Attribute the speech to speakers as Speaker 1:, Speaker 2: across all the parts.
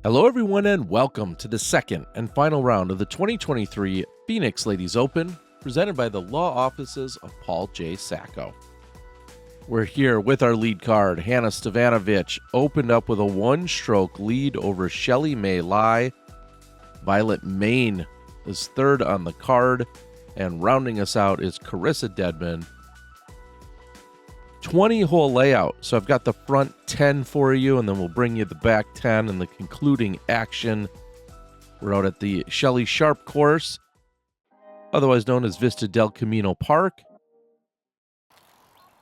Speaker 1: Hello everyone and welcome to the second and final round of the 2023 Phoenix Ladies Open, presented by the law offices of Paul J. Sacco. We're here with our lead card. Hannah Stefanovich opened up with a one-stroke lead over Sheliemae Lai. Violet Main is third on the card, and rounding us out is Karissa Dedmon. 20-hole layout, so I've got the front 10 for you, and then we'll bring you the back 10 and the concluding action. We're out at the Shelly Sharpe course, otherwise known as Vista del Camino Park.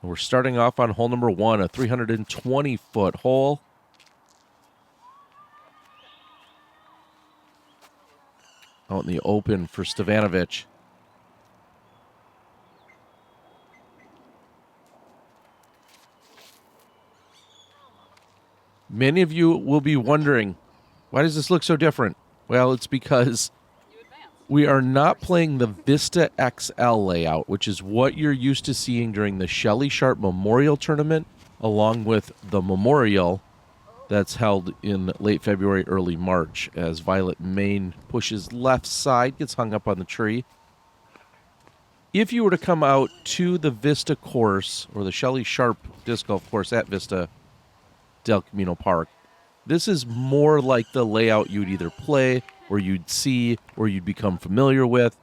Speaker 1: And we're starting off on hole number 1, a 320-foot hole. Out in the open for Stefanovich. Many of you will be wondering, why does this look so different? Well, it's because we are not playing the Vista XL layout, which is what you're used to seeing during the Shelly Sharpe Memorial Tournament, along with the Memorial that's held in late February, early March, as Violet Main pushes left side, gets hung up on the tree. If you were to come out to the Vista course, or the Shelly Sharpe disc golf course at Vista del Camino Park, this is more like the layout you'd either play or you'd see or you'd become familiar with.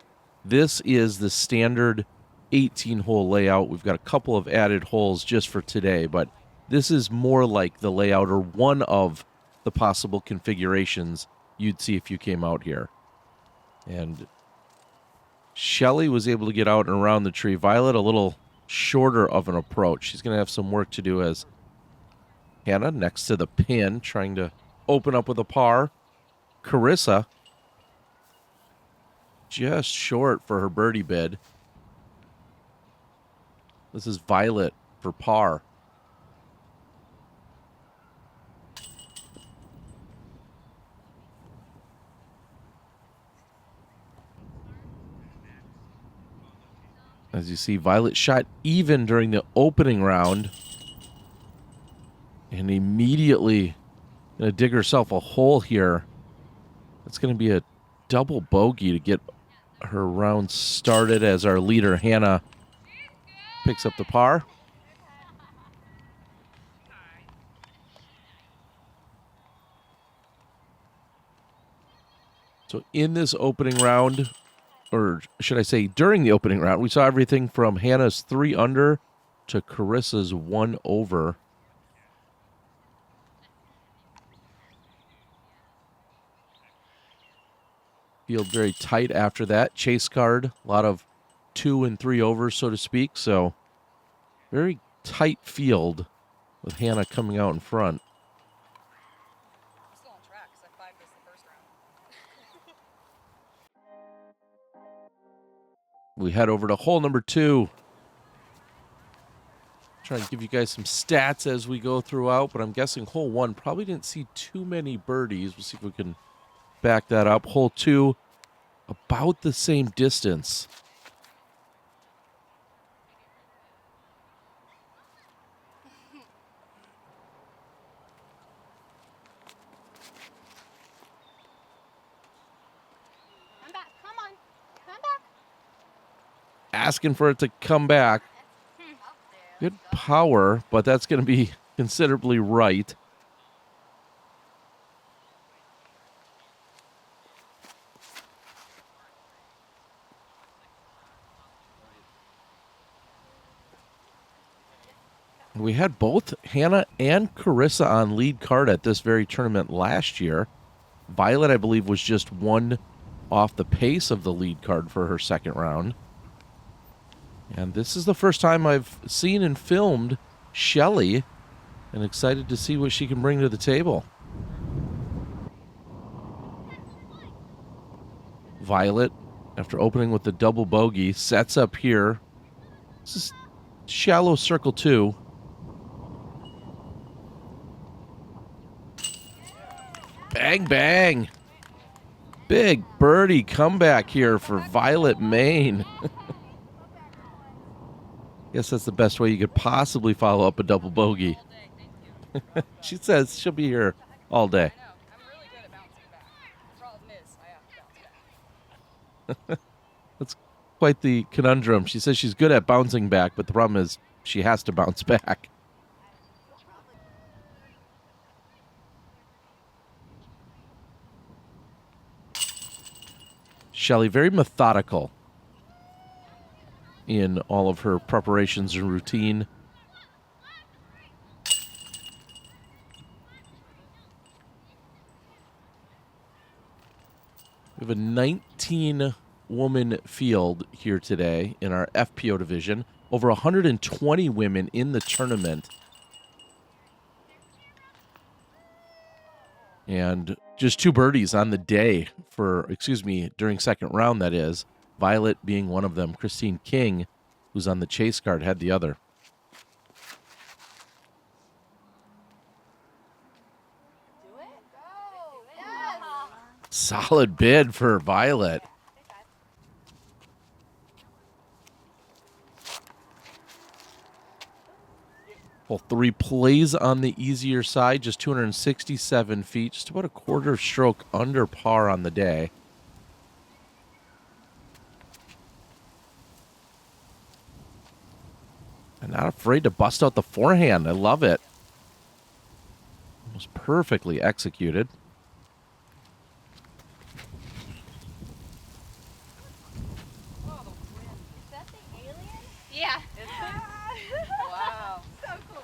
Speaker 1: This is the standard 18-hole layout. We've got a couple of added holes just for today, but this is more like the layout or one of the possible configurations you'd see if you came out here. And Shelly was able to get out and around the tree. Violet a little shorter of an approach. She's going to have some work to do as Hannah next to the pin, trying to open up with a par. Karissa just short for her birdie bid. This is Violet for par. As you see, Violet shot even during the opening round. And immediately going to dig herself a hole here. It's going to be a double bogey to get her round started as our leader, Hannah, picks up the par. So in this opening round, or should I say during the opening round, we saw everything from Hannah's 3 under to Karissa's 1 over. Field very tight after that. Chase card, a lot of 2 and 3 overs, so to speak. So very tight field with Hannah coming out in front.
Speaker 2: I'm still on track because I 5 missed the first round.
Speaker 1: We head over to hole number 2. Trying to give you guys some stats as we go throughout, but I'm guessing hole 1 probably didn't see too many birdies. We'll see if we can back that up. Hole 2, about the same distance.
Speaker 2: Come back. Come on. Come back.
Speaker 1: Asking for it to come back. Good power, but that's going to be considerably right. We had both Hannah and Karissa on lead card at this very tournament last year. Violet, I believe, was just 1 off the pace of the lead card for her second round. And this is the first time I've seen and filmed Shelly, and excited to see what she can bring to the table. Violet, after opening with the double bogey, sets up here. This is shallow circle 2. Bang, bang. Big birdie comeback here for Violet Main. Guess that's the best way you could possibly follow up a double bogey. She says she'll be here all day.
Speaker 2: I'm really good at
Speaker 1: That's quite the conundrum. She says she's good at bouncing back, but the problem is she has to bounce back. Shelly, very methodical in all of her preparations and routine. We have a 19-woman field here today in our FPO division. Over 120 women in the tournament. And just 2 birdies on the day during second round, that is. Violet being one of them. Christine King, who's on the chase card, had the other. Solid bid for Violet. Well, 3 plays on the easier side, just 267 feet, just about a quarter stroke under par on the day. And not afraid to bust out the forehand. I love it. It was perfectly executed.
Speaker 2: Yeah. Wow. So cool.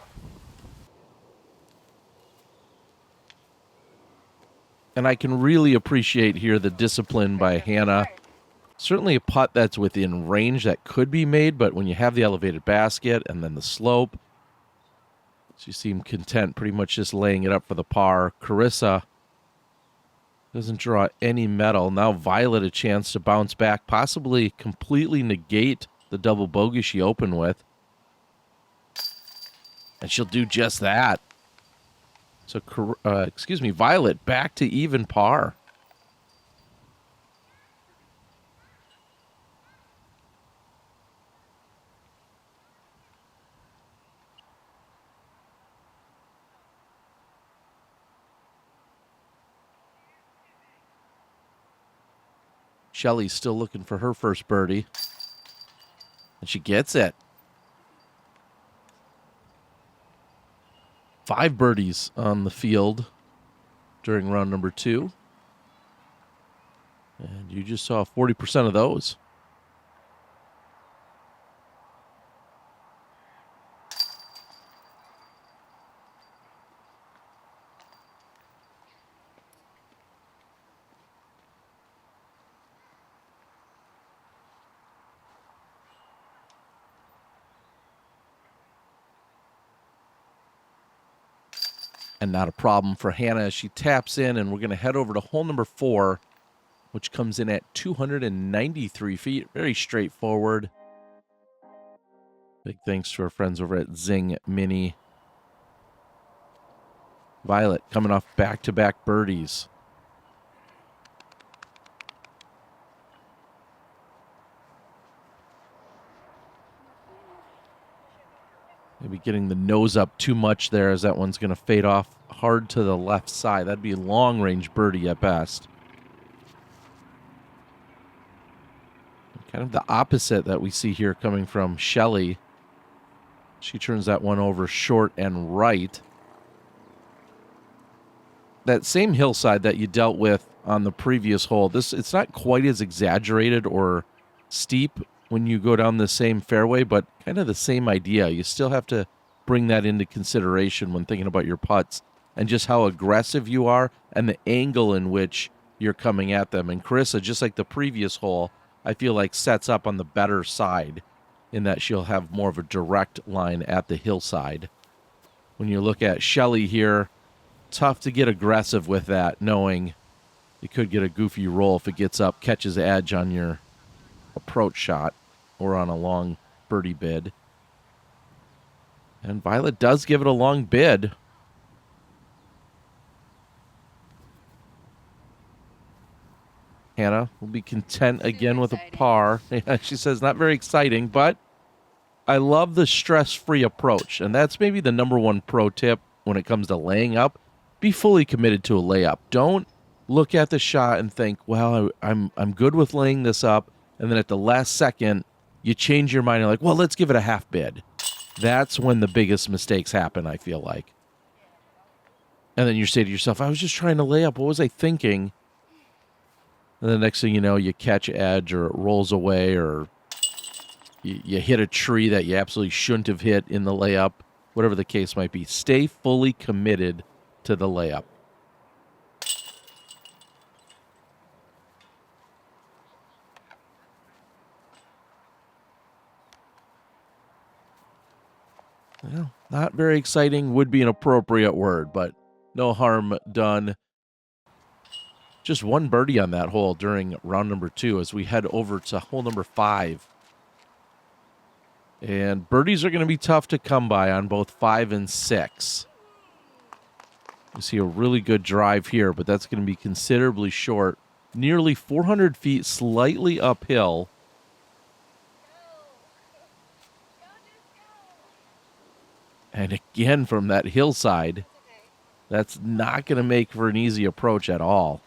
Speaker 1: And I can really appreciate here the discipline by Hannah. Certainly a putt that's within range that could be made, but when you have the elevated basket and then the slope, she seemed content pretty much just laying it up for the par. Karissa doesn't draw any metal. Now Violet a chance to bounce back, possibly completely negate the double bogey she opened with. And she'll do just that. So, Violet back to even par. Shelly's still looking for her first birdie. And she gets it. 5 birdies on the field during round number 2. And you just saw 40% of those. And not a problem for Hannah as she taps in, and we're going to head over to hole number 4, which comes in at 293 feet. Very straightforward. Big thanks to our friends over at Zing Mini. Violet coming off back-to-back birdies. Maybe getting the nose up too much there as that one's going to fade off hard to the left side. That'd be a long-range birdie at best. Kind of the opposite that we see here coming from Shelly. She turns that one over short and right. That same hillside that you dealt with on the previous hole, it's not quite as exaggerated or steep when you go down the same fairway, but kind of the same idea. You still have to bring that into consideration when thinking about your putts and just how aggressive you are and the angle in which you're coming at them. And Karissa, just like the previous hole, I feel like sets up on the better side in that she'll have more of a direct line at the hillside. When you look at Shelly here, tough to get aggressive with that, knowing you could get a goofy roll if it gets up, catches edge on your approach shot or on a long birdie bid. And Violet does give it a long bid. Hannah will be content again with a par. She says not very exciting, but I love the stress-free approach. And that's maybe the number one pro tip when it comes to laying up. Be fully committed to a layup. Don't look at the shot and think, well, I'm good with laying this up. And then at the last second, you change your mind. You're like, well, let's give it a half bid. That's when the biggest mistakes happen, I feel like. And then you say to yourself, I was just trying to lay up. What was I thinking? And the next thing you know, you catch edge or it rolls away or you hit a tree that you absolutely shouldn't have hit in the layup, whatever the case might be. Stay fully committed to the layup. Well, not very exciting would be an appropriate word, but no harm done. Just one birdie on that hole during round number 2 as we head over to hole number 5. And birdies are going to be tough to come by on both 5 and 6. You see a really good drive here, but that's going to be considerably short. Nearly 400 feet, slightly uphill. And again, from that hillside, that's not going to make for an easy approach at all.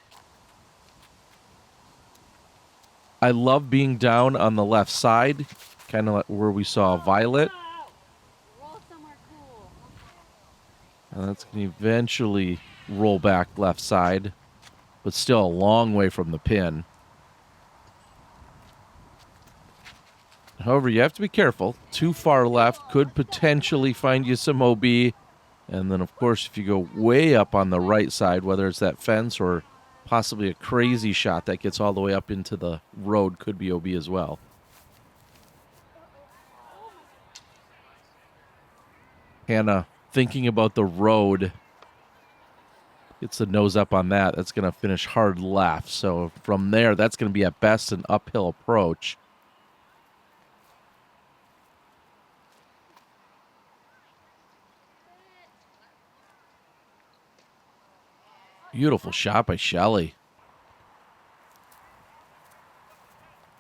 Speaker 1: I love being down on the left side, kind of like where we saw Violet. And that's going to eventually roll back left side, but still a long way from the pin. However, you have to be careful. Too far left could potentially find you some OB. And then, of course, if you go way up on the right side, whether it's that fence or possibly a crazy shot that gets all the way up into the road, could be OB as well. Hannah thinking about the road. Gets the nose up on that. That's going to finish hard left. So from there, that's going to be at best an uphill approach. Beautiful shot by Shelly.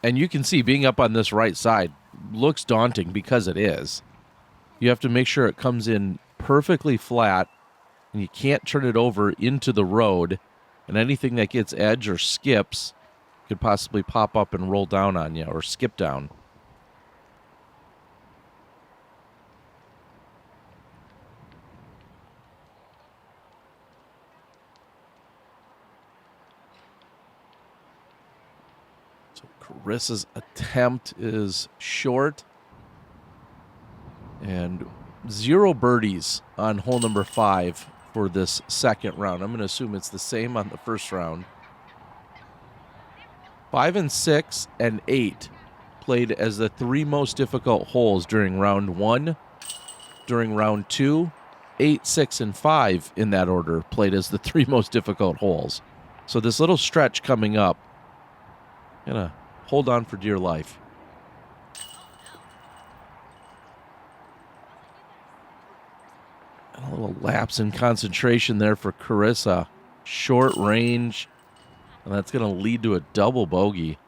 Speaker 1: And you can see being up on this right side looks daunting because it is. You have to make sure it comes in perfectly flat and you can't turn it over into the road. And anything that gets edge or skips could possibly pop up and roll down on you or skip down. Karissa's attempt is short. And 0 birdies on hole number 5 for this second round. I'm going to assume it's the same on the first round. 5 and 6 and 8 played as the 3 most difficult holes during round 1. During round 2, 8, 6, and 5 in that order played as the 3 most difficult holes. So this little stretch coming up, gonna hold on for dear life. A little lapse in concentration there for Karissa. Short range, and that's going to lead to a double bogey.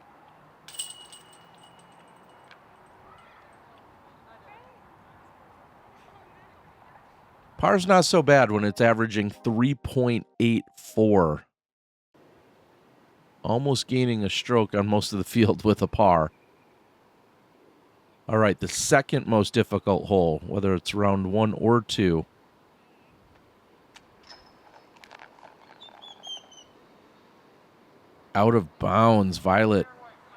Speaker 1: Par's not so bad when it's averaging 3.84. Almost gaining a stroke on most of the field with a par. All right, the second most difficult hole, whether it's round 1 or 2. Out of bounds. Violet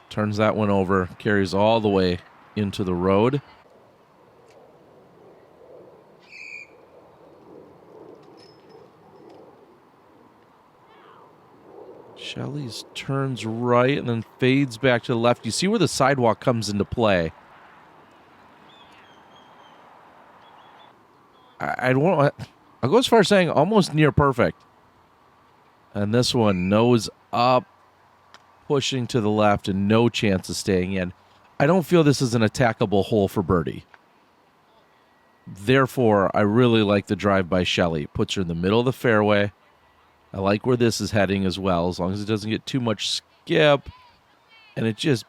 Speaker 1: turns that one over, carries all the way into the road. Shelly's turns right and then fades back to the left. You see where the sidewalk comes into play. I'll go as far as saying almost near perfect. And this one nose up, pushing to the left, and no chance of staying in. I don't feel this is an attackable hole for birdie. Therefore, I really like the drive by Shelly. Puts her in the middle of the fairway. I like where this is heading as well, as long as it doesn't get too much skip. And it just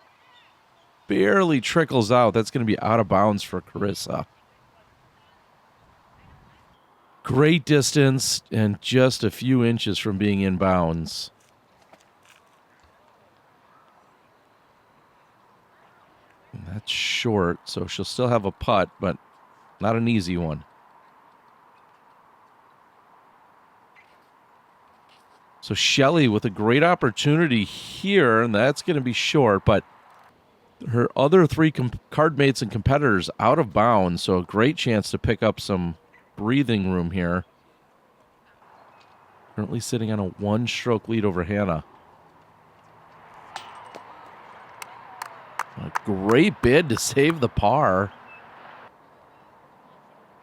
Speaker 1: barely trickles out. That's going to be out of bounds for Karissa. Great distance and just a few inches from being in bounds. And that's short, so she'll still have a putt, but not an easy one. So Shelly with a great opportunity here, and that's going to be short, but her other three card mates and competitors out of bounds, so a great chance to pick up some breathing room here. Currently sitting on a one-stroke lead over Hannah. A great bid to save the par.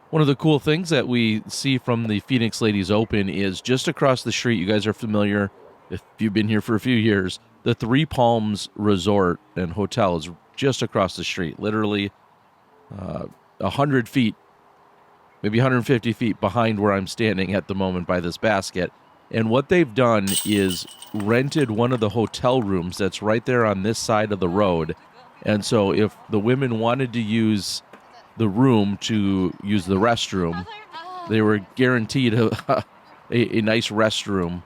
Speaker 1: One of the cool things that we see from the Phoenix Ladies Open is just across the street, you guys are familiar, if you've been here for a few years, the Three Palms Resort and Hotel is just across the street, literally 100 feet, maybe 150 feet behind where I'm standing at the moment by this basket. And what they've done is rented one of the hotel rooms that's right there on this side of the road. And so if the women wanted to use the room to use the restroom, they were guaranteed a nice restroom.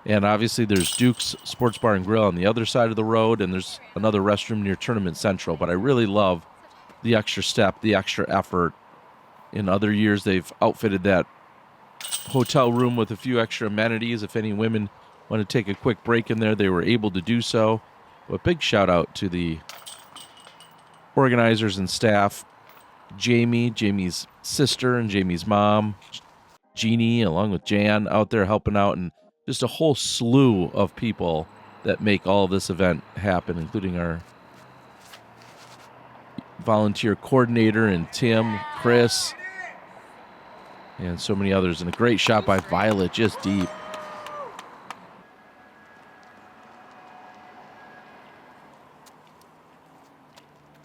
Speaker 1: And obviously there's Duke's Sports Bar and Grill on the other side of the road, and there's another restroom near Tournament Central. But I really love the extra step, the extra effort. In other years, they've outfitted that hotel room with a few extra amenities. If any women want to take a quick break in there, they were able to do so. But big shout out to the organizers and staff. Jamie's sister and Jamie's mom, Jeannie, along with Jan, out there helping out, and just a whole slew of people that make all of this event happen, including our volunteer coordinator and Tim, Chris, and so many others. And a great shot by Violet, just deep.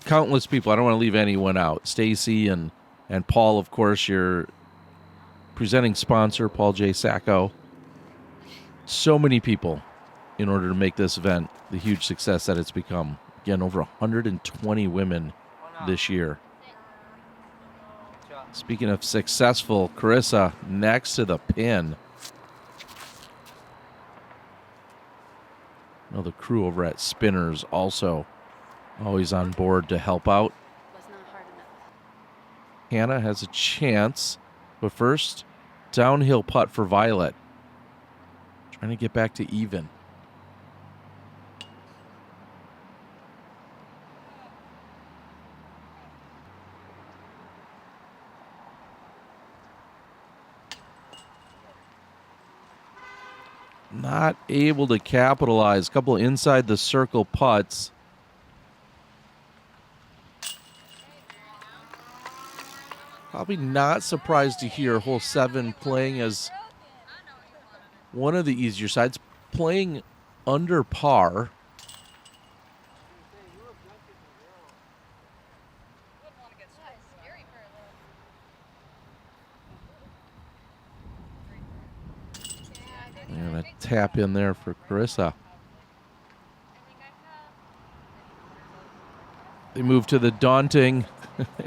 Speaker 1: Countless people. I don't want to leave anyone out. Stacy and Paul, of course, your presenting sponsor, Paul J. Sacco. So many people in order to make this event the huge success that it's become. Again, over 120 women this year. Speaking of successful, Karissa next to the pin. Now the crew over at Spinners also always on board to help out. Hannah has a chance, but first, downhill putt for Violet. Trying to get back to even. Not able to capitalize. A couple inside the circle putts. Probably not surprised to hear hole 7 playing as one of the easier sides, playing under par. And a tap in there for Karissa. They move to the daunting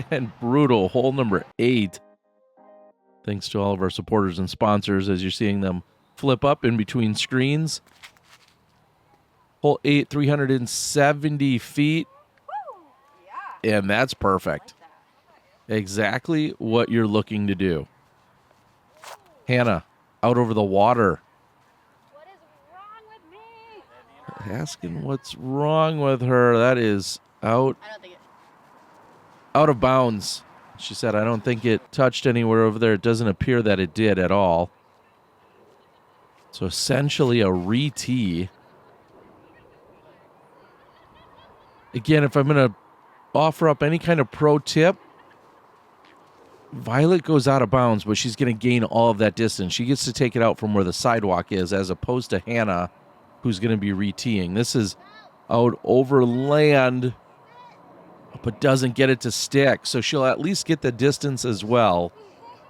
Speaker 1: and brutal hole number 8. Thanks to all of our supporters and sponsors as you're seeing them flip up in between screens. Hole 8, 370 feet. And that's perfect. Exactly what you're looking to do. Hannah, out over the water.
Speaker 3: What is wrong with me?
Speaker 1: Asking what's wrong with her. That is out.
Speaker 3: I don't think it.
Speaker 1: Out of bounds. She said, I don't think it touched anywhere over there. It doesn't appear that it did at all. So essentially a re-tee. Again, if I'm going to offer up any kind of pro tip, Violet goes out of bounds, but she's going to gain all of that distance. She gets to take it out from where the sidewalk is, as opposed to Hannah, who's going to be re-teeing. This is out over land, but doesn't get it to stick. So she'll at least get the distance as well,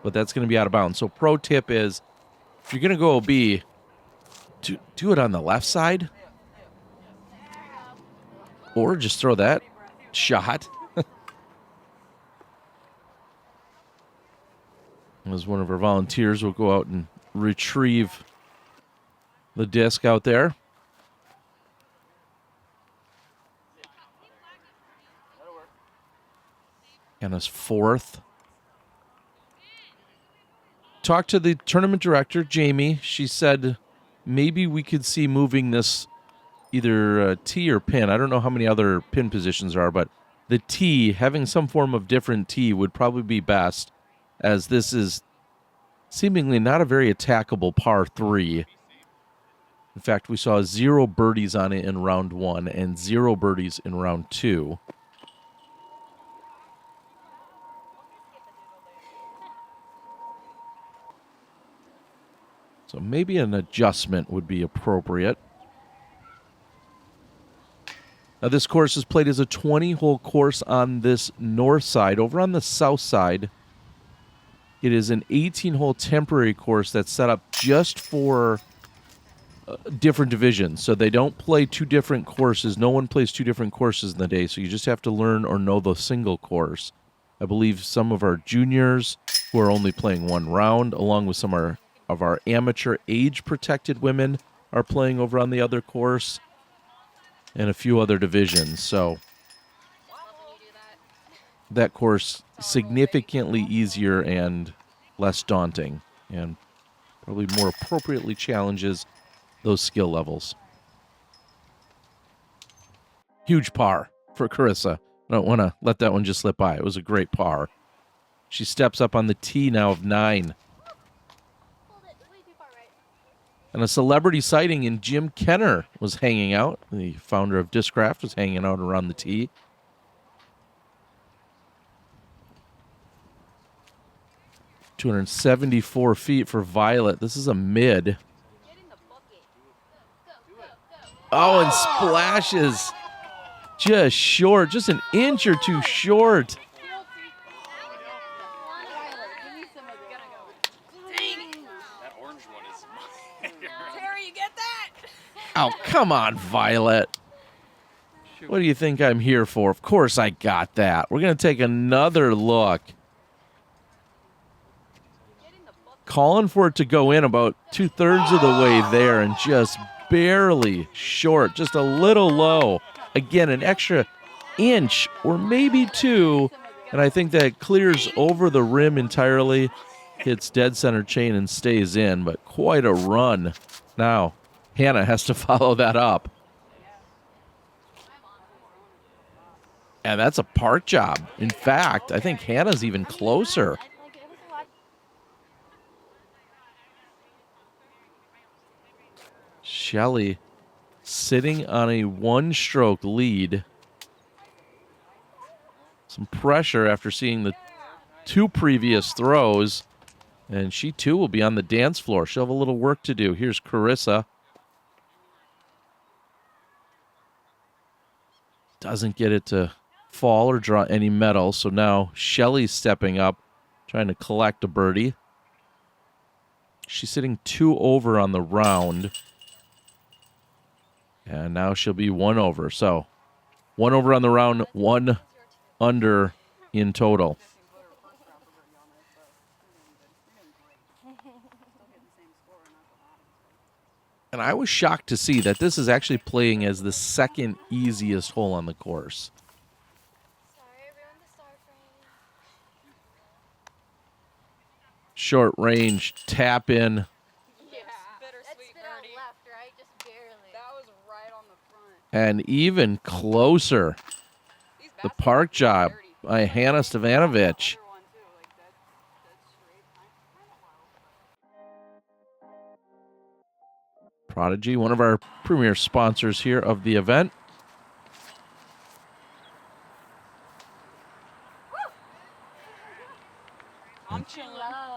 Speaker 1: but that's going to be out of bounds. So pro tip is, if you're going to go OB, do it on the left side, or just throw that shot. As one of our volunteers will go out and retrieve the disc out there. Anna's fourth. Talked to the tournament director, Jamie. She said maybe we could see moving this either tee or pin. I don't know how many other pin positions there are, but the tee, having some form of different tee would probably be best, as this is seemingly not a very attackable par 3. In fact, we saw 0 birdies on it in round 1 and 0 birdies in round 2. So maybe an adjustment would be appropriate. Now, this course is played as a 20-hole course on this north side. Over on the south side, it is an 18-hole temporary course that's set up just for different divisions. So they don't play 2 different courses. No one plays 2 different courses in the day, so you just have to learn or know the single course. I believe some of our juniors who are only playing 1 round, along with some of our amateur age-protected women, are playing over on the other course, and a few other divisions. So that course significantly easier and less daunting, and probably more appropriately challenges those skill levels. Huge par for Karissa. I don't want to let that one just slip by. It was a great par. She steps up on the tee now of 9. And a celebrity sighting in Jim Kenner was hanging out. The founder of Discraft was hanging out around the tee. .274 feet for Violet. This is a mid. Oh, and splashes. Just short. Just an inch or 2 short. Oh, come on, Violet. What do you think I'm here for? Of course I got that. We're going to take another look. Calling for it to go in about 2/3 of the way there and just barely short. Just a little low. Again, an extra inch or maybe 2. And I think that clears over the rim entirely. Hits dead center chain and stays in. But quite a run. Now, Hannah has to follow that up. And that's a park job. In fact, I think Hannah's even closer. Shelly sitting on a 1-stroke lead. Some pressure after seeing the 2 previous throws. And she too will be on the dance floor. She'll have a little work to do. Here's Karissa. Doesn't get it to fall or draw any medal. So now Shelly's stepping up, trying to collect a birdie. She's sitting 2 over on the round. And now she'll be 1 over. So 1 over on the round, 1 under in total. And I was shocked to see that this is actually playing as the 2nd easiest hole on the course. Short range, tap in. And even closer, the park job by Hannah Stefanovich. Prodigy, one of our premier sponsors here of the event.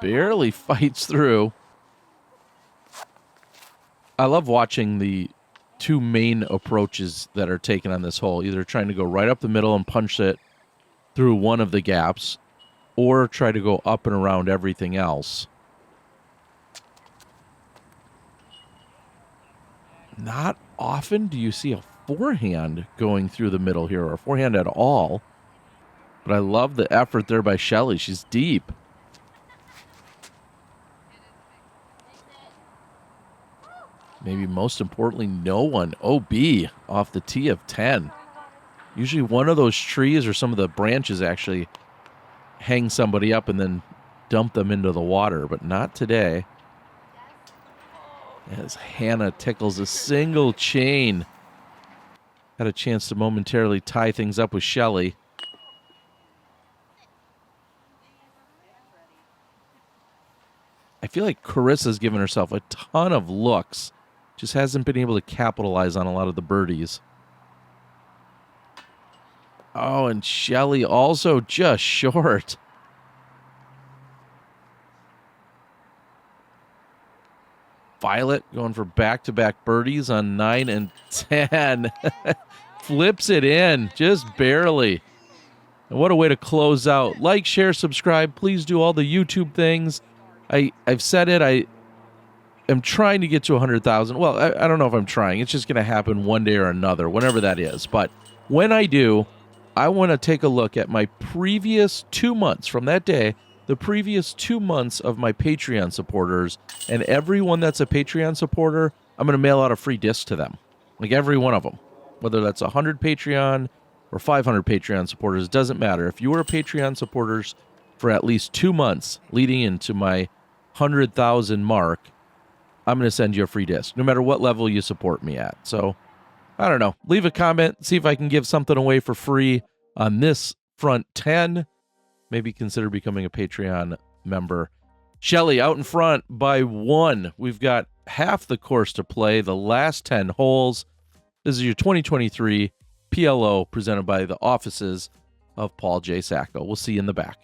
Speaker 1: Barely fights through. I love watching the 2 main approaches that are taken on this hole, either trying to go right up the middle and punch it through one of the gaps, or try to go up and around everything else. Not often do you see a forehand going through the middle here, or a forehand at all. But I love the effort there by Shelly. She's deep. Maybe most importantly, no one. OB off the tee of 10. Usually one of those trees or some of the branches actually hang somebody up and then dump them into the water, but not today. As Hannah tickles a single chain. Had a chance to momentarily tie things up with Shelly. I feel like Carissa's given herself a ton of looks. Just hasn't been able to capitalize on a lot of the birdies. Oh, and Shelly also just short. Violet going for back-to-back birdies on 9 and 10. Flips it in, just barely. And what a way to close out. Like, share, subscribe. Please do all the YouTube things. I've said it. I am trying to get to 100,000. Well, I don't know if I'm trying. It's just going to happen one day or another, whenever that is. But when I do, I want to take a look at my previous 2 months from that day, the previous 2 months of my Patreon supporters, and everyone that's a Patreon supporter, I'm going to mail out a free disc to them. Like every one of them. Whether that's 100 Patreon or 500 Patreon supporters, doesn't matter. If you were a Patreon supporters for at least 2 months leading into my 100,000 mark, I'm going to send you a free disc, no matter what level you support me at. So, I don't know. Leave a comment. See if I can give something away for free on this front 10. Maybe consider becoming a Patreon member. Shelly out in front by 1. We've got half the course to play, the last 10 holes. This is your 2023 PLO presented by the offices of Paul J. Sacco. We'll see you in the back.